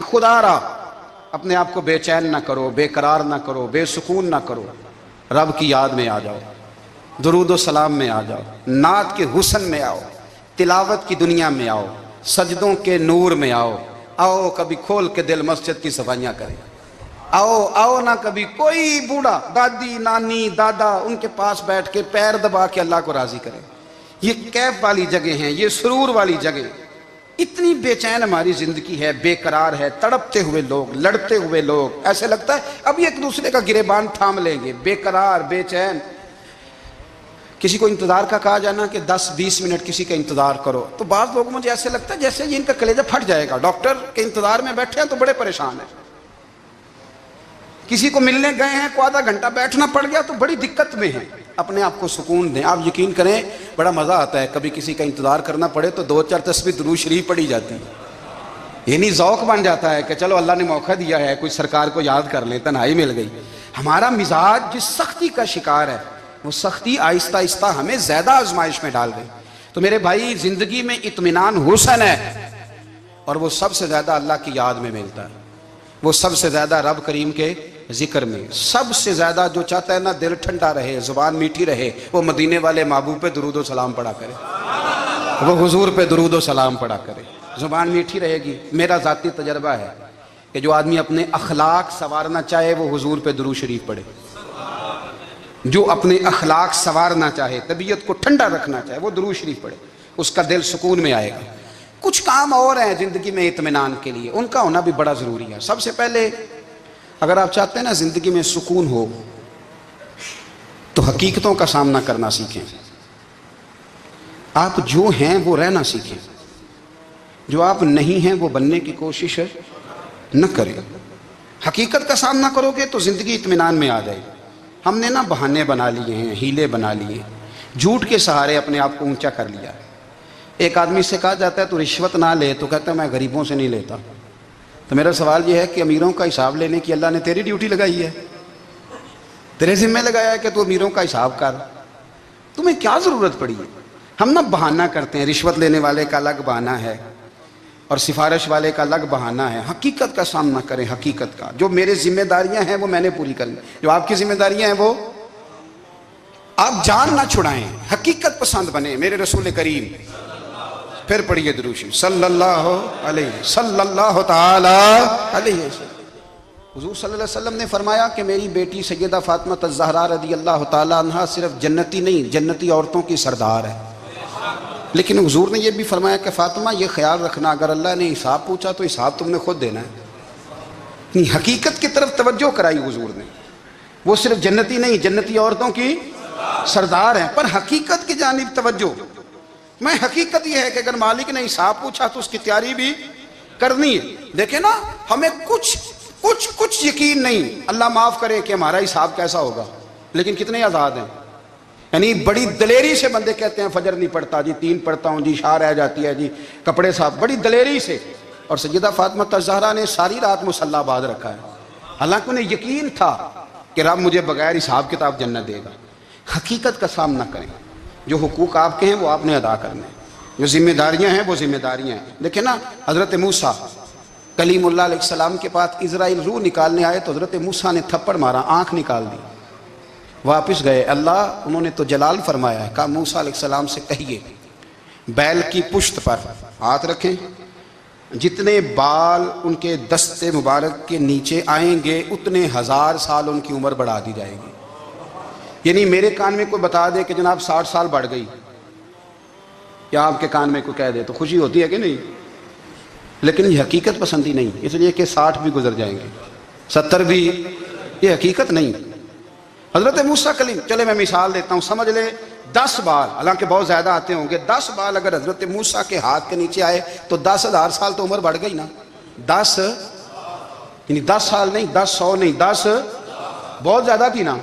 خدا را اپنے آپ کو بے چین نہ کرو، بے قرار نہ کرو، بے سکون نہ کرو، رب کی یاد میں آ جاؤ، درود و سلام میں آ جاؤ، نعت کے حسن میں آؤ، تلاوت کی دنیا میں آؤ، سجدوں کے نور میں آؤ، آؤ کبھی کھول کے دل مسجد کی صفائیاں کریں، آؤ نہ کبھی کوئی بوڑھا دادی نانی دادا ان کے پاس بیٹھ کے پیر دبا کے اللہ کو راضی کریں۔ یہ کیف والی جگہ ہیں، یہ سرور والی جگہ۔ اتنی بے چین ہماری زندگی ہے، بے قرار ہے، تڑپتے ہوئے لوگ، لڑتے ہوئے لوگ، ایسے لگتا ہے اب ایک دوسرے کا گریبان تھام لیں گے، بے قرار بے چین۔ کسی کو انتظار کا کہا جانا کہ 10-20 منٹ کسی کا انتظار کرو، تو بعض لوگوں مجھے ایسے لگتا ہے جیسے ان کا کلیجہ پھٹ جائے گا، ڈاکٹر کے انتظار میں بیٹھے ہیں تو بڑے پریشان ہیں۔ کسی کو ملنے گئے ہیں کو آدھا گھنٹہ بیٹھنا پڑ گیا تو بڑی دقت میں ہیں۔ اپنے آپ کو سکون دیں۔ آپ یقین کریں بڑا مزہ آتا ہے، کبھی کسی کا انتظار کرنا پڑے تو 2-4 تسبیح درود شریف پڑھی جاتی ہے، یعنی ذوق بن جاتا ہے کہ چلو اللہ نے موقع دیا ہے، کوئی سرکار کو یاد کر لیں، تنہائی مل گئی۔ ہمارا مزاج جس سختی کا شکار ہے، وہ سختی آہستہ آہستہ ہمیں زیادہ آزمائش میں ڈال گئی۔ تو میرے بھائی زندگی میں اطمینان حسن ہے، اور وہ سب سے زیادہ اللہ کی یاد میں ملتا ہے، وہ سب سے زیادہ رب کریم کے ذکر میں۔ سب سے زیادہ جو چاہتا ہے نا دل ٹھنڈا رہے، زبان میٹھی رہے، وہ مدینے والے محبوب پہ درود و سلام پڑھا کرے، وہ حضور پہ درود و سلام پڑھا کرے، زبان میٹھی رہے گی۔ میرا ذاتی تجربہ ہے کہ جو آدمی اپنے اخلاق سنوارنا چاہے وہ حضور پہ درود شریف پڑھے، جو اپنے اخلاق سنوارنا چاہے، طبیعت کو ٹھنڈا رکھنا چاہے، وہ درود شریف پڑھے، اس کا دل سکون میں آئے گا۔ کچھ کام اور ہیں زندگی میں اطمینان کے لیے، ان کا ہونا بھی بڑا ضروری ہے۔ سب سے پہلے اگر آپ چاہتے ہیں نا زندگی میں سکون ہو تو حقیقتوں کا سامنا کرنا سیکھیں۔ آپ جو ہیں وہ رہنا سیکھیں، جو آپ نہیں ہیں وہ بننے کی کوشش نہ کریں۔ حقیقت کا سامنا کرو گے تو زندگی اطمینان میں آ جائے گی۔ ہم نے نا بہانے بنا لیے ہیں، ہیلے بنا لیے، جھوٹ کے سہارے اپنے آپ کو اونچا کر لیا۔ ایک آدمی سے کہا جاتا ہے تو رشوت نہ لے، تو کہتا ہے میں غریبوں سے نہیں لیتا۔ تو میرا سوال یہ ہے کہ امیروں کا حساب لینے کی اللہ نے تیری ڈیوٹی لگائی ہے، تیرے ذمہ لگایا ہے کہ تو امیروں کا حساب کر، تمہیں کیا ضرورت پڑی ہے؟ ہم نا بہانہ کرتے ہیں، رشوت لینے والے کا الگ بہانہ ہے اور سفارش والے کا الگ بہانہ ہے۔ حقیقت کا سامنا کریں، حقیقت کا۔ جو میرے ذمہ داریاں ہیں وہ میں نے پوری کرنی، جو آپ کی ذمہ داریاں ہیں وہ آپ جان نہ چھڑائیں، حقیقت پسند بنیں۔ میرے رسول کریم، پھر پڑھیے درود شریف صلی اللہ تعالی علیہ وسلم۔ حضور صلی اللہ علیہ وسلم نے فرمایا کہ میری بیٹی سیدہ فاطمہ الزہرا رضی اللہ تعالی عنہا صرف جنتی نہیں، جنتی عورتوں کی سردار ہے۔ لیکن حضور نے یہ بھی فرمایا کہ فاطمہ یہ خیال رکھنا اگر اللہ نے حساب پوچھا تو حساب تم نے خود دینا ہے۔ حقیقت کی طرف توجہ کرائی حضور نے، وہ صرف جنتی نہیں، جنتی عورتوں کی سردار ہیں، پر حقیقت کی جانب توجہ۔ میں حقیقت یہ ہے کہ اگر مالک نے حساب پوچھا تو اس کی تیاری بھی کرنی ہے۔ دیکھیں نا ہمیں کچھ یقین نہیں، اللہ معاف کرے کہ ہمارا حساب کیسا ہوگا، لیکن کتنے آزاد ہیں۔ یعنی بڑی دلیری سے بندے کہتے ہیں فجر نہیں پڑھتا جی، 3 پڑھتا ہوں جی، عشاء رہ جاتی ہے جی، کپڑے صاف، بڑی دلیری سے۔ اور سیدہ فاطمہ الزہرا نے ساری رات مصلی باز رکھا ہے، حالانکہ انہیں یقین تھا کہ رب مجھے بغیر حساب کتاب جنت دے گا۔ حقیقت کا سامنا کریں، جو حقوق آپ کے ہیں وہ آپ نے ادا کرنے ہیں، جو ذمہ داریاں ہیں وہ ذمہ داریاں ہیں۔ دیکھیں نا حضرت موسیٰ کلیم اللہ علیہ السلام کے پاس اسرائیل روح نکالنے آئے تو حضرت موسیٰ نے تھپڑ مارا، آنکھ نکال دی، واپس گئے۔ اللہ انہوں نے تو جلال فرمایا ہے، کہا موسیٰ علیہ السلام سے کہیے بیل کی پشت پر ہاتھ رکھیں، جتنے بال ان کے دست مبارک کے نیچے آئیں گے اتنے 1000 سال ان کی عمر بڑھا دی جائے گی۔ یعنی میرے کان میں کوئی بتا دے کہ جناب 60 سال بڑھ گئی، یا آپ کے کان میں کوئی کہہ دے تو خوشی ہوتی ہے کہ نہیں؟ لیکن یہ حقیقت پسندی نہیں، اس لیے کہ 60 بھی گزر جائیں گے، 70 بھی، یہ حقیقت نہیں۔ حضرت موسیٰ کلیم، چلے میں مثال دیتا ہوں، سمجھ لے 10 بال، حالانکہ بہت زیادہ آتے ہوں گے، 10 بال اگر حضرت موسیٰ کے ہاتھ کے نیچے آئے تو 10,000 سال تو عمر بڑھ گئی نا۔ 10 یعنی 10 سال نہیں، 10 100 نہیں، 10 بہت زیادہ تھی نا۔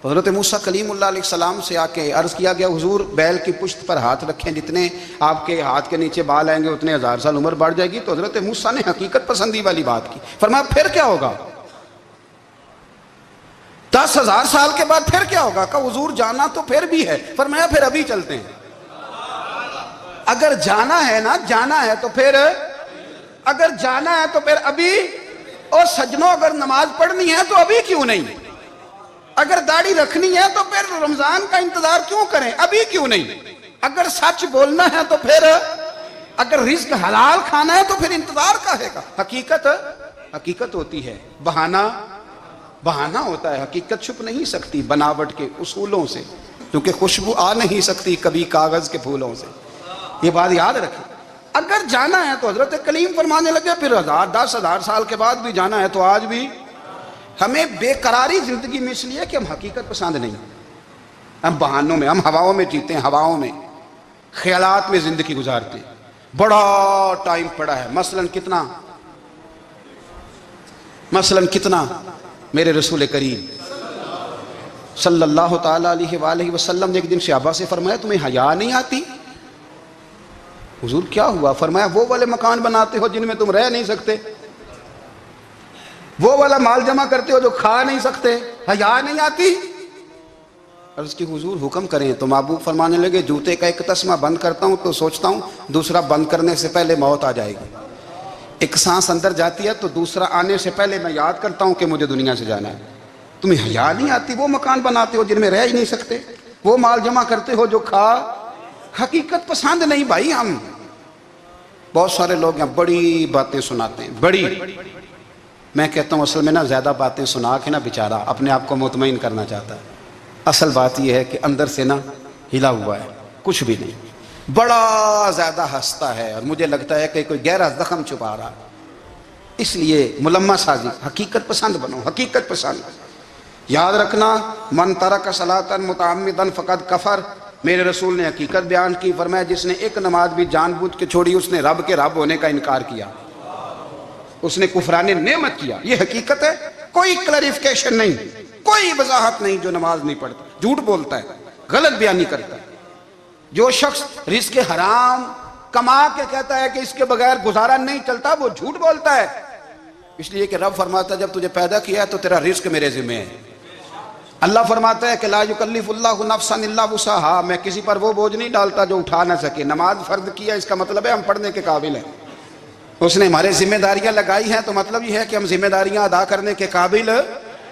تو حضرت موسیٰ کلیم اللہ علیہ السلام سے آ کے عرض کیا گیا حضور بیل کی پشت پر ہاتھ رکھیں، جتنے آپ کے ہاتھ کے نیچے بال آئیں گے اتنے 1000 سال عمر بڑھ جائے گی۔ تو حضرت موسیٰ نے حقیقت پسندی والی بات کی، فرمایا پھر کیا ہوگا؟ 10,000 سال کے بعد پھر کیا ہوگا؟ کہا حضور جانا تو پھر بھی ہے، فرمایا پھر ابھی چلتے ہیں۔ اگر جانا ہے نا، جانا ہے تو پھر اگر جانا ہے تو پھر ابھی، اور سجنوں اگر نماز پڑھنی ہے تو ابھی کیوں نہیں؟ اگر داڑھی رکھنی ہے تو پھر رمضان کا انتظار کیوں کریں؟ ابھی کیوں نہیں؟ اگر سچ بولنا ہے تو پھر، اگر رزق حلال کھانا ہے تو پھر انتظار کا ہے گا؟ حقیقت ہوتی ہے، بہانہ ہوتا ہے، حقیقت چھپ نہیں سکتی بناوٹ کے اصولوں سے، کیونکہ خوشبو آ نہیں سکتی کبھی کاغذ کے پھولوں سے، یہ بات یاد رکھیں۔ اگر جانا ہے تو حضرت کلیم فرمانے لگے پھر 10,000 سال کے بعد بھی جانا ہے تو آج بھی ہمیں بے قراری زندگی میں اس لیے کہ ہم حقیقت پسند نہیں، ہم بہانوں میں، ہم ہواؤں میں جیتے ہیں، ہواؤں میں، خیالات میں زندگی گزارتے ہیں۔ بڑا ٹائم پڑا ہے، مثلاً کتنا میرے رسول کریم صلی اللہ تعالیٰ علیہ وآلہ وسلم نے ایک دن صحابہ سے فرمایا تمہیں حیا نہیں آتی؟ حضور کیا ہوا؟ فرمایا وہ والے مکان بناتے ہو جن میں تم رہ نہیں سکتے، وہ والا مال جمع کرتے ہو جو کھا نہیں سکتے، حیا نہیں آتی؟ عرض کی حضور حکم کریں تو محبوب فرمانے لگے جوتے کا ایک تسمہ بند کرتا ہوں تو سوچتا ہوں دوسرا بند کرنے سے پہلے موت آ جائے گی، ایک سانس اندر جاتی ہے تو دوسرا آنے سے پہلے میں یاد کرتا ہوں کہ مجھے دنیا سے جانا ہے۔ تمہیں حیا نہیں آتی؟ وہ مکان بناتے ہو جن میں رہ ہی نہیں سکتے، وہ مال جمع کرتے ہو جو کھا، حقیقت پسند نہیں بھائی ہم۔ بہت سارے لوگ یہاں بڑی باتیں سناتے ہیں، بڑی، میں کہتا ہوں اصل میں نا زیادہ باتیں سنا کے نا بیچارہ اپنے آپ کو مطمئن کرنا چاہتا ہے، اصل بات یہ ہے کہ اندر سے نا ہلا ہوا ہے، کچھ بھی نہیں، بڑا زیادہ ہنستا ہے اور مجھے لگتا ہے کہ کوئی گہرا زخم چھپا رہا ہے، اس لیے ملمہ سازی، حقیقت پسند بنو، حقیقت پسند۔ یاد رکھنا من ترک صلاۃ متعمدا فقد کفر، میرے رسول نے حقیقت بیان کی، فرمایا جس نے ایک نماز بھی جان بوجھ کے چھوڑی اس نے رب کے رب ہونے کا انکار کیا، اس نے کفران نعمت کیا، یہ حقیقت ہے، کوئی کلیریفیکیشن نہیں، کوئی وضاحت نہیں۔ جو نماز نہیں پڑھتا جھوٹ بولتا ہے، غلط بیانی کرتا ہے، جو شخص رزق حرام کما کے کہتا ہے کہ اس کے بغیر گزارا نہیں چلتا وہ جھوٹ بولتا ہے، اس لیے کہ رب فرماتا ہے جب تجھے پیدا کیا ہے تو تیرا رزق میرے ذمہ ہے۔ اللہ فرماتا ہے کہ لا یکلف اللہ نفسا الا وسعها، میں کسی پر وہ بوجھ نہیں ڈالتا جو اٹھا نہ سکے۔ نماز فرض کیا اس کا مطلب ہے ہم پڑھنے کے قابل ہیں، اس نے ہمارے ذمہ داریاں لگائی ہیں تو مطلب یہ ہے کہ ہم ذمہ داریاں ادا کرنے کے قابل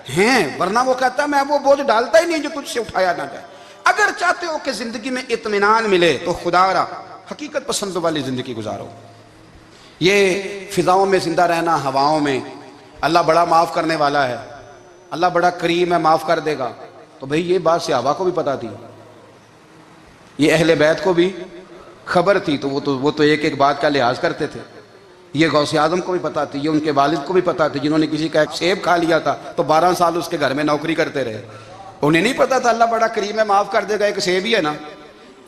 ہیں، ورنہ وہ کہتا ہے میں وہ بوجھ ڈالتا ہی نہیں جو تجھ سے اٹھایا نہ جائے۔ اگر چاہتے ہو کہ زندگی میں اطمینان ملے تو خدا را حقیقت پسند والی زندگی گزارو۔ یہ فضاؤں میں زندہ رہنا، ہواؤں میں، اللہ بڑا معاف کرنے والا ہے، اللہ بڑا کریم ہے معاف کر دے گا، تو بھئی یہ بات صحابہ کو بھی پتا تھی، یہ اہل بیت کو بھی خبر تھی، تو وہ تو ایک ایک بات کا لحاظ کرتے تھے۔ یہ غوث اعظم کو بھی پتا تھی، یہ ان کے والد کو بھی پتا تھی، جنہوں نے کسی کا ایک سیب کھا لیا تھا تو 12 سال اس کے گھر میں نوکری کرتے رہے، انہیں نہیں پتا تھا اللہ بڑا کریم ہے معاف کر دے گا، ایک سیب ہی ہے نا۔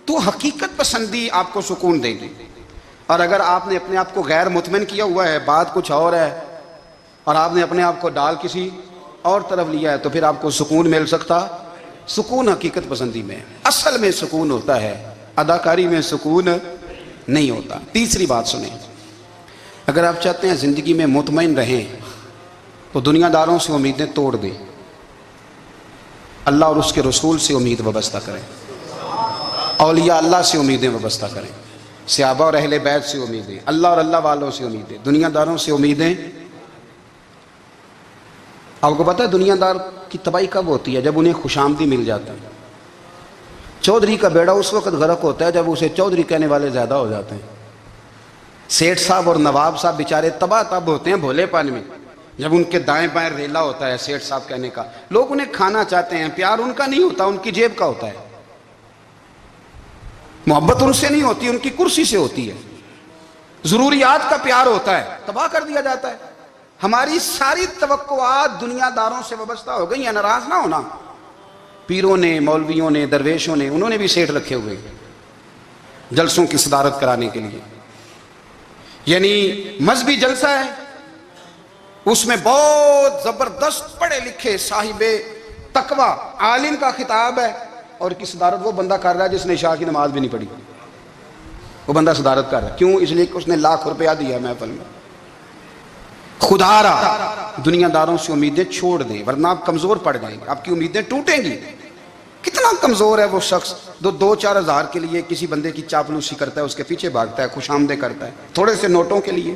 تو حقیقت پسندی آپ کو سکون دے گی، اور اگر آپ نے اپنے آپ کو غیر مطمئن کیا ہوا ہے، بات کچھ اور ہے، اور آپ نے اپنے آپ کو ڈال کسی اور طرف لیا ہے، تو پھر آپ کو سکون مل سکتا؟ سکون حقیقت پسندی میں، اصل میں سکون ہوتا ہے، اداکاری میں سکون نہیں ہوتا۔ تیسری بات سنیں، اگر آپ چاہتے ہیں زندگی میں مطمئن رہیں تو دنیا داروں سے امیدیں توڑ دیں، اللہ اور اس کے رسول سے امید وابستہ کریں، اولیاء اللہ سے امیدیں وابستہ کریں، صحابہ اور اہل بیت سے امیدیں، اللہ اور اللہ والوں سے امیدیں، دنیا داروں سے امیدیں۔ آپ کو پتہ ہے دنیا دار کی تباہی کب ہوتی ہے؟ جب انہیں خوش آمدی مل جاتا ہے۔ چودھری کا بیڑا اس وقت غرق ہوتا ہے جب اسے چودھری کہنے والے زیادہ ہو جاتے ہیں۔ سیٹھ صاحب اور نواب صاحب بیچارے تباہ تب ہوتے ہیں بھولے پن میں، جب ان کے دائیں بائیں ریلا ہوتا ہے سیٹھ صاحب کہنے کا، لوگ انہیں کھانا چاہتے ہیں، پیار ان کا نہیں ہوتا، ان کی جیب کا ہوتا ہے، محبت ان سے نہیں ہوتی، ان کی کرسی سے ہوتی ہے، ضروریات کا پیار ہوتا ہے، تباہ کر دیا جاتا ہے۔ ہماری ساری توقعات دنیا داروں سے وابستہ ہو گئی ہیں، ناراض نہ ہونا، پیروں نے، مولویوں نے، درویشوں نے، انہوں نے بھی سیٹ رکھے ہوئے جلسوں کی صدارت کرانے کے لیے، یعنی مذہبی جلسہ ہے، اس میں بہت زبردست پڑھے لکھے صاحب تقوی عالم کا خطاب ہے، اور کی صدارت وہ بندہ کر رہا ہے جس نے عشاء کی نماز بھی نہیں پڑھی، وہ بندہ صدارت کر رہا ہے، کیوں؟ اس لیے کہ اس نے لاکھ روپیہ دیا محفل میں۔ خدا را دنیا داروں سے امیدیں چھوڑ دیں ورنہ آپ کمزور پڑ جائیں گے، آپ کی امیدیں ٹوٹیں گی۔ کتنا کمزور ہے وہ شخص دو چار ہزار کے لیے کسی بندے کی چاپلوسی کرتا ہے، اس کے پیچھے بھاگتا ہے، خوش آمدیں کرتا ہے، تھوڑے سے نوٹوں کے لیے،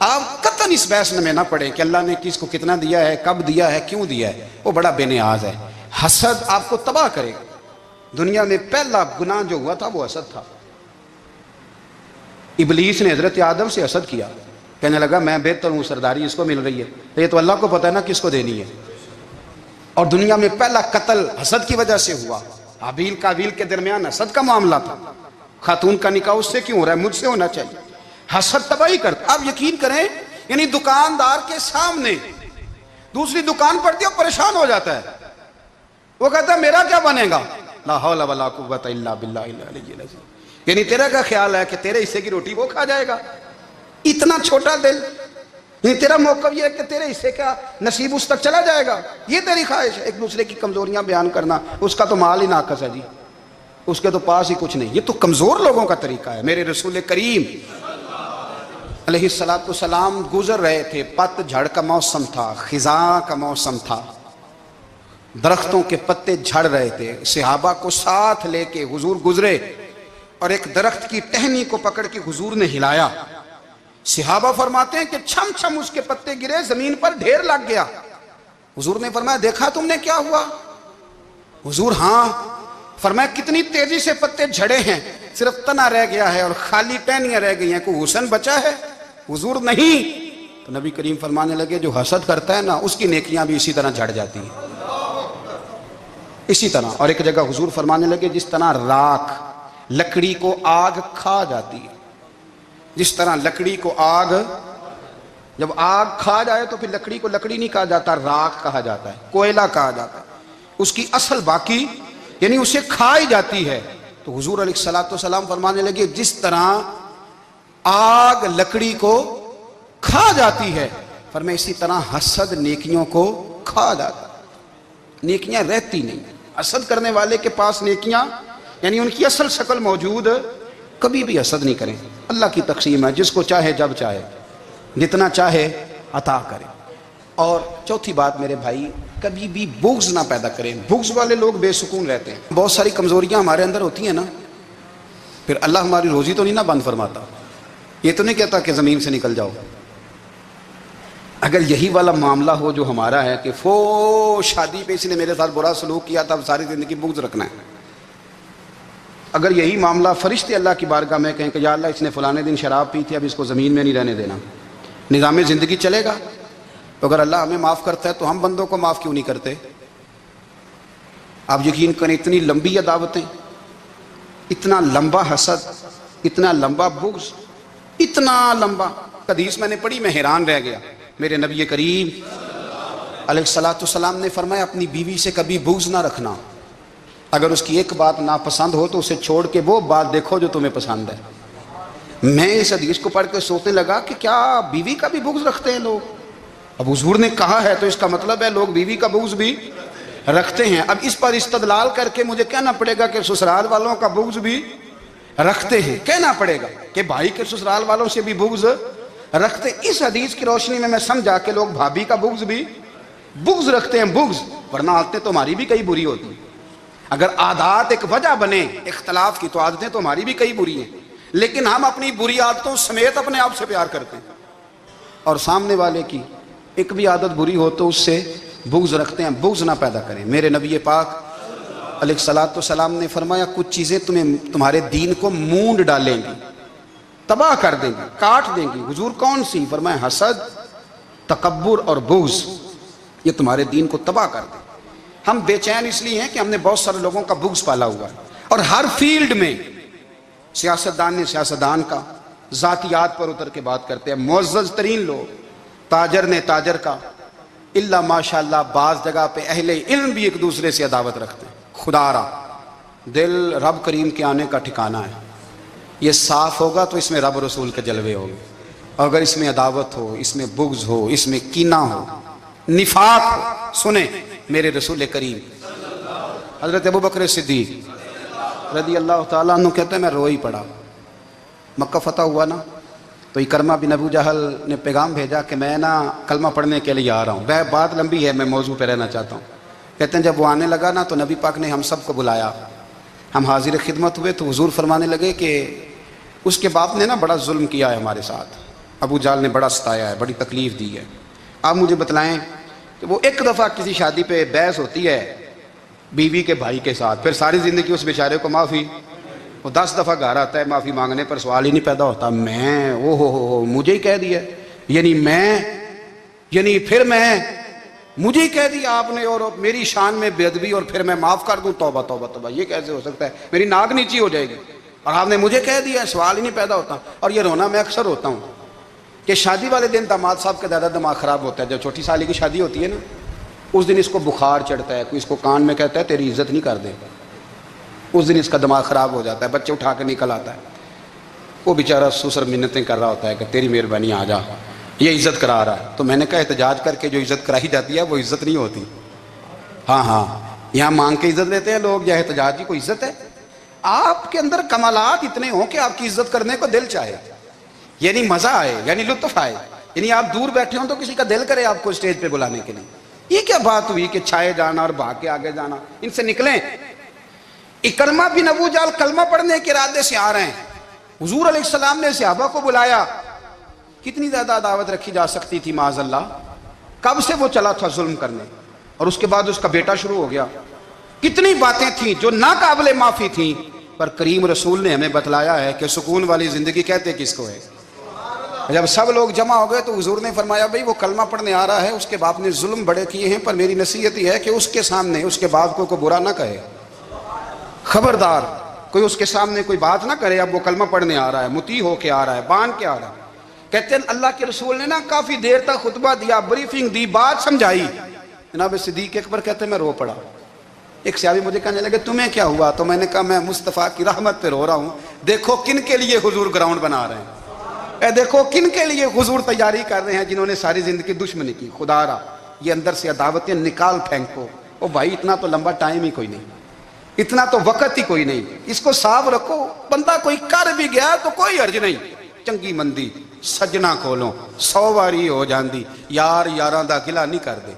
آپ قطعاً اس بحث میں نہ پڑیں کہ اللہ نے کس کو کتنا دیا ہے، کب دیا ہے، کیوں دیا ہے، وہ بڑا بے نیاز ہے۔ حسد آپ کو تباہ کرے گا۔ دنیا میں پہلا گناہ جو ہوا تھا وہ حسد تھا۔ ابلیس نے حضرت آدم سے حسد کیا، کہنے لگا میں بہتر ہوں، سرداری اس کو مل رہی ہے، یہ تو اللہ کو پتہ ہے نا کس کو دینی ہے۔ اور دنیا میں پہلا قتل حسد کی وجہ سے ہوا۔ حابیل قابیل کے درمیان حسد کا معاملہ تھا، خاتون کا نکاح اس سے کیوں ہو رہا ہے، مجھ سے ہونا چاہیے۔ حسد تباہی کرتا۔ آپ یقین کریں، یعنی دکاندار کے سامنے دوسری دکان پڑتی ہے اور پریشان ہو جاتا ہے، وہ کہتا ہے میرا کیا بنے گا، لا حول ولا قوت الا باللہ العلی العظیم، یعنی تیرا کیا خیال ہے کہ تیرے حصے کی روٹی وہ کھا جائے گا، اتنا چھوٹا دل، یعنی تیرا موقف یہ ہے کہ تیرے حصے کا نصیب اس تک چلا جائے گا، یہ تیری خواہش ہے۔ ایک دوسرے کی کمزوریاں بیان کرنا، اس کا تو مال ہی ناقص ہے جی، اس کے تو پاس ہی کچھ نہیں، یہ تو کمزور لوگوں کا طریقہ ہے۔ میرے رسول کریم علیہ السلام گزر رہے تھے، پت جھڑ کا موسم تھا، خزاں کا موسم تھا، درختوں کے پتے جھڑ رہے تھے، صحابہ کو ساتھ لے کے حضور گزرے اور ایک درخت کی ٹہنی کو پکڑ کے حضور نے ہلایا۔ صحابہ فرماتے ہیں کہ چھم چھم اس کے پتے گرے، زمین پر ڈھیر لگ گیا۔ حضور نے فرمایا دیکھا تم نے کیا ہوا؟ حضور ہاں۔ فرمایا کتنی تیزی سے پتے جھڑے ہیں، صرف تنا رہ گیا ہے اور خالی ٹہنیاں رہ گئی ہیں، کوئی حسن بچا ہے؟ حضور نہیں۔ تو نبی کریم فرمانے لگے جو حسد کرتا ہے نا اس کی نیکیاں بھی اسی طرح جھڑ جاتی ہیں، اسی طرح۔ اور ایک جگہ حضور فرمانے لگے جس طرح راکھ لکڑی کو آگ کھا جاتی ہے، جس طرح لکڑی کو آگ، جب آگ کھا جائے تو پھر لکڑی کو لکڑی نہیں کہا جاتا، راکھ کہا جاتا ہے، کوئلہ کہا جاتا ہے، اس کی اصل باقی یعنی اسے کھائی جاتی ہے۔ تو حضور علیہ السلام فرمانے لگے جس طرح آگ لکڑی کو کھا جاتی ہے، فرمایا اسی طرح حسد نیکیوں کو کھا جاتا ہے، نیکیاں رہتی نہیں۔ حسد کرنے والے کے پاس نیکیاں یعنی ان کی اصل شکل موجود، کبھی بھی حسد نہیں کریں۔ اللہ کی تقسیم ہے، جس کو چاہے جب چاہے جتنا چاہے عطا کرے۔ اور چوتھی بات میرے بھائی، کبھی بھی بغض نہ پیدا کریں۔ بغض والے لوگ بے سکون رہتے ہیں۔ بہت ساری کمزوریاں ہمارے اندر ہوتی ہیں نا، پھر اللہ ہماری روزی تو نہیں نہ بند فرماتا، یہ تو نہیں کہتا کہ زمین سے نکل جاؤ۔ اگر یہی والا معاملہ ہو جو ہمارا ہے کہ شادی پہ اس نے میرے ساتھ برا سلوک کیا تھا، اب ساری زندگی بغض رکھنا ہے، اگر یہی معاملہ فرشتے اللہ کی بارگاہ میں کہیں کہ یا اللہ اس نے فلانے دن شراب پی تھی، اب اس کو زمین میں نہیں رہنے دینا، نظام زندگی چلے گا؟ تو اگر اللہ ہمیں معاف کرتا ہے تو ہم بندوں کو معاف کیوں نہیں کرتے؟ آپ یقین کریں اتنی لمبی عداوتیں، اتنا لمبا حسد، اتنا لمبا بغض، اتنا لمبا۔ حدیث میں نے پڑھی، میں حیران رہ گیا۔ میرے نبی کریم علیہ السلام نے فرمایا اپنی بیوی سے کبھی بغض نہ رکھنا، اگر اس کی ایک بات ناپسند ہو تو اسے چھوڑ کے وہ بات دیکھو جو تمہیں پسند ہے۔ میں اس حدیث کو پڑھ کے سوچنے لگا کہ کیا بیوی کا بھی بغض رکھتے ہیں لوگ؟ اب حضور نے کہا ہے تو اس کا مطلب ہے لوگ بیوی کا بغض بھی رکھتے ہیں۔ اب اس پر استدلال کر کے مجھے کہنا پڑے گا کہ سسرال والوں کا بغض بھی رکھتے ہیں، کہنا پڑے گا کہ بھائی کے سسرال والوں سے بھی بغض رکھتے۔ اس حدیث کی روشنی میں سمجھا کہ لوگ بھابھی کا بغض بھی بغض رکھتے ہیں، بغض، ورنہ عادتیں تو ہماری بھی کئی بری ہوتی ہیں۔ اگر عادات ایک وجہ بنے اختلاف کی تو عادتیں تو ہماری بھی کئی بری ہیں، لیکن ہم اپنی بری عادتوں سمیت اپنے آپ سے پیار کرتے ہیں، اور سامنے والے کی ایک بھی عادت بری ہو تو اس سے بغض رکھتے ہیں۔ بغض نہ پیدا کریں۔ میرے نبی پاک علیہ السلام نے فرمایا کچھ چیزیں تمہارے دین کو مونڈ ڈالیں گی، تباہ کر دیں گی، کاٹ دیں گی۔ حضور کون سی؟ فرمایا حسد، تکبر اور بغض، یہ تمہارے دین کو تباہ کر دیں۔ ہم بے چین اس لیے ہیں کہ ہم نے بہت سارے لوگوں کا بغض پالا ہوا ہے، اور ہر فیلڈ میں سیاستدان نے سیاستدان کا، ذاتیات پر اتر کے بات کرتے ہیں، معزز ترین لوگ، تاجر نے تاجر کا، الا ماشاءاللہ بعض جگہ پہ اہل علم بھی ایک دوسرے سے عداوت رکھتے ہیں۔ خدا را دل رب کریم کے آنے کا ٹھکانہ ہے، یہ صاف ہوگا تو اس میں رب رسول کے جلوے ہوں گے، اور اگر اس میں عداوت ہو، اس میں بغض ہو، اس میں کینہ ہو، نفاق ہو، سنیں میرے رسول کریم حضرت ابوبکر صدیق رضی اللہ تعالیٰ عنہ کہتے ہیں میں رو ہی پڑا۔ مکہ فتح ہوا نا تو اکرمہ بن ابو جہل نے پیغام بھیجا کہ میں نا کلمہ پڑھنے کے لیے آ رہا ہوں۔ بات لمبی ہے، میں موضوع پہ رہنا چاہتا ہوں۔ کہتے ہیں جب وہ آنے لگا نا تو نبی پاک نے ہم سب کو بلایا، ہم حاضر خدمت ہوئے تو حضور فرمانے لگے کہ اس کے باپ نے نا بڑا ظلم کیا ہے ہمارے ساتھ، ابو جال نے بڑا ستایا ہے، بڑی تکلیف دی ہے۔ آپ مجھے بتلائیں کہ وہ ایک دفعہ کسی شادی پہ بحث ہوتی ہے بیوی کے بھائی کے ساتھ، پھر ساری زندگی اس بیچارے کو معافی، وہ 10 دفعہ گھر آتا ہے معافی مانگنے پر سوال ہی نہیں پیدا ہوتا، میں ہو مجھے ہی کہہ دیا، یعنی پھر میں مجھے ہی کہہ دیا آپ نے، اور میری شان میں بے ادبی، اور پھر میں معاف کر دوں؟ توبہ توبہ توبہ، یہ کیسے ہو سکتا ہے؟ میری ناک نیچی ہو جائے گی، اور آپ نے مجھے کہہ دیا، سوال ہی نہیں پیدا ہوتا۔ اور یہ رونا میں اکثر ہوتا ہوں کہ شادی والے دن داماد صاحب کا زیادہ دماغ خراب ہوتا ہے۔ جب چھوٹی سالی کی شادی ہوتی ہے نا، اس دن اس کو بخار چڑھتا ہے، کوئی اس کو کان میں کہتا ہے تیری عزت نہیں کر دے، اس دن اس کا دماغ خراب ہو جاتا ہے، بچے اٹھا کے نکل آتا ہے، وہ بیچارہ سسر منتیں کر رہا ہوتا ہے کہ تیری مہربانی آ جا، یہ عزت کرا رہا ہے۔ تو میں نے کہا احتجاج کر کے جو عزت کرائی جاتی ہے وہ عزت نہیں ہوتی۔ ہاں یہاں مانگ کے عزت لیتے ہیں لوگ، یا احتجاج کی کوئی عزت ہے؟ آپ کے اندر کمالات اتنے ہوں کہ آپ کی عزت کرنے کو دل چاہے، یعنی مزہ آئے، یعنی لطف آئے، یعنی آپ دور بیٹھے ہوں تو کسی کا دل کرے آپ کو اسٹیج پہ بلانے کے لیے۔ یہ کیا بات ہوئی کہ چھائے جانا اور بھاگ کے آگے جانا؟ ان سے نکلیں۔ اکرمہ بن ابو جال کلمہ پڑھنے کے ارادے سے آ رہے ہیں، حضور علیہ السلام نے صحابہ کو بلایا۔ کتنی زیادہ دعوت رکھی جا سکتی تھی معاذ اللہ؟ کب سے وہ چلا تھا ظلم کرنے، اور اس کے بعد اس کا بیٹا شروع ہو گیا۔ کتنی باتیں تھیں جو ناقابل معافی تھیں، پر کریم رسول نے ہمیں بتلایا ہے کہ سکون والی زندگی کہتے کس کو ہے۔ جب سب لوگ جمع ہو گئے تو حضور نے فرمایا بھئی وہ کلمہ پڑھنے آ رہا ہے، اس کے باپ نے ظلم بڑے کیے ہیں، پر میری نصیحت یہ ہے کہ اس کے سامنے اس کے باپ کو برا نہ کہے، خبردار کوئی اس کے سامنے کوئی بات نہ کرے۔ اب وہ کلمہ پڑھنے آ رہا ہے، مطیع ہو کے آ رہا ہے، بان کے آ رہا ہے۔ کہتے ہیں اللہ کے رسول نے نا کافی دیر تک خطبہ دیا، بریفنگ دی، بات سمجھائی۔ جناب صدیق اکبر کہتے ہیں میں رو پڑا۔ ایک صحابی مجھے کہنے لگے تمہیں کیا ہوا؟ تو میں نے کہا میں مصطفیٰ کی رحمت پہ رو رہا ہوں، دیکھو کن کے لیے حضور گراؤنڈ بنا رہے ہیں، اے دیکھو کن کے لیے حضور تیاری کر رہے ہیں، جنہوں نے ساری زندگی دشمنی کی۔ خدا را یہ اندر سے عداوتیں نکال پھینکو۔ او بھائی اتنا تو لمبا ٹائم ہی کوئی نہیں، اتنا تو وقت ہی کوئی نہیں، اس کو صاف رکھو۔ بندہ کوئی کر بھی گیا تو کوئی حرج نہیں، چنگی مندی سجنا کولوں 100 واری ہو جاندی، یار یاراں دا گلہ نہیں کر دے۔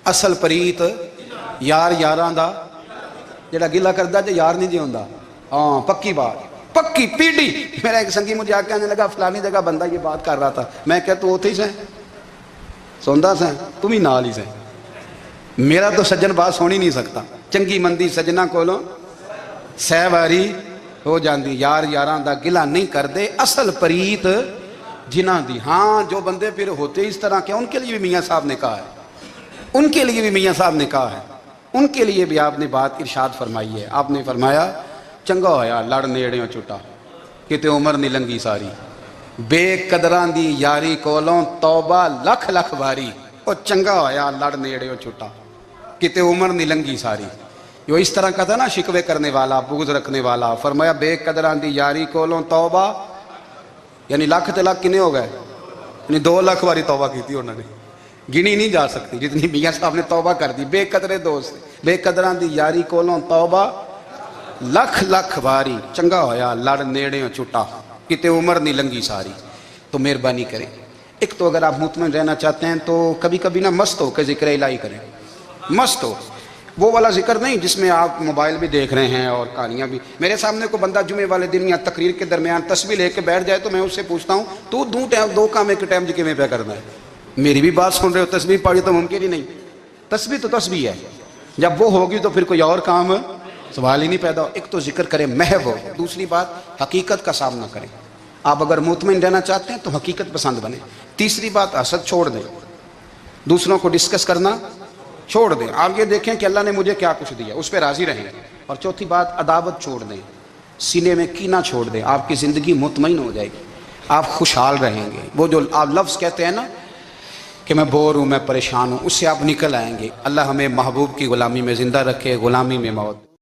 اصل پریت یار یاراں دا جڑا گلہ کردا جے یار نہیں جی ہوندا۔ ہاں پکی بات، پکی پیڑی۔ میرا ایک سنگی مجھے آ کے کہنے لگا فلانی جگہ بندہ یہ بات کر رہا تھا، میں کہ تو اوتھے ہی سیں سوندا سیں، تم ہی نال ہی سیں، میرا تو سجن بات سن ہی نہیں سکتا۔ چنگی مندی سجنا کولوں 100 واری ہو جاندی، یار یاراں دا گلہ نہیں کر دے، اصل پریت جنہاں دی۔ ہاں جو بندے پھر ہوتے اس طرح کے، ان کے لیے بھی میاں صاحب نے کہا ہے، ان کے لیے بھی میاں صاحب نے کہا ہے، ان کے لیے بھی آپ نے بات ارشاد فرمائی ہے۔ آپ نے فرمایا چنگا ہویا لڑ نیڑیوں چھٹا، کتے عمر نہیں لنگی ساری، بے قدراں دی یاری کولوں توبہ لکھ لکھ باری۔ او چنگا ہویا لڑ نیڑیوں چھٹا، کتے عمر نہیں لنگی ساری۔ جو اس طرح کا تھا نا شکوے کرنے والا، بغض رکھنے والا، فرمایا بے قدراں دی یاری کولوں توبہ، یعنی لاکھ تے لاکھ کنے ہو گئے، یعنی 2 لاکھ باری توبہ کی تھی انہوں نے، گنی نہیں جا سکتی جتنی میاں صاحب نے توبہ کر دی۔ بے قدرے دوست، بے قدراں دی یاری کولوں توبہ لکھ لکھ باری، چنگا ہویا لڑ نیڑیوں چھٹا، کتے عمر نہیں لنگی ساری۔ تو مہربانی کریں، ایک تو اگر آپ مطمئن رہنا چاہتے ہیں تو کبھی کبھی نا مست ہو کے ذکر الہی کریں، مست ہو، وہ والا ذکر نہیں جس میں آپ موبائل بھی دیکھ رہے ہیں اور کہانیاں بھی۔ میرے سامنے کو بندہ جمعے والے دن یا تقریر کے درمیان تسبیح لے کے بیٹھ جائے تو میں اس سے پوچھتا ہوں تو دو کام ایک ٹائم جی میں پہ کرنا ہے؟ میری بھی بات سن رہے ہو، تسبیح پڑھی تو ممکن ہی نہیں۔ تسبیح تو تسبیح ہے، جب وہ ہوگی تو پھر کوئی اور کام سوال ہی نہیں پیدا ہو۔ ایک تو ذکر کریں محو ہو، دوسری بات حقیقت کا سامنا کریں۔ آپ اگر مطمئن رہنا چاہتے ہیں تو حقیقت پسند بنیں۔ تیسری بات حسد چھوڑ دیں، دوسروں کو ڈسکس کرنا چھوڑ دیں، آپ یہ دیکھیں کہ اللہ نے مجھے کیا کچھ دیا، اس پہ راضی رہیں۔ اور چوتھی بات عداوت چھوڑ دیں، سینے میں کینہ چھوڑ دیں، آپ کی زندگی مطمئن ہو جائے گی، آپ خوشحال رہیں گے۔ وہ جو آپ لفظ کہتے ہیں نا کہ میں بور ہوں، میں پریشان ہوں، اس سے آپ نکل آئیں گے۔ اللہ ہمیں محبوب کی غلامی میں زندہ رکھے، غلامی میں موت۔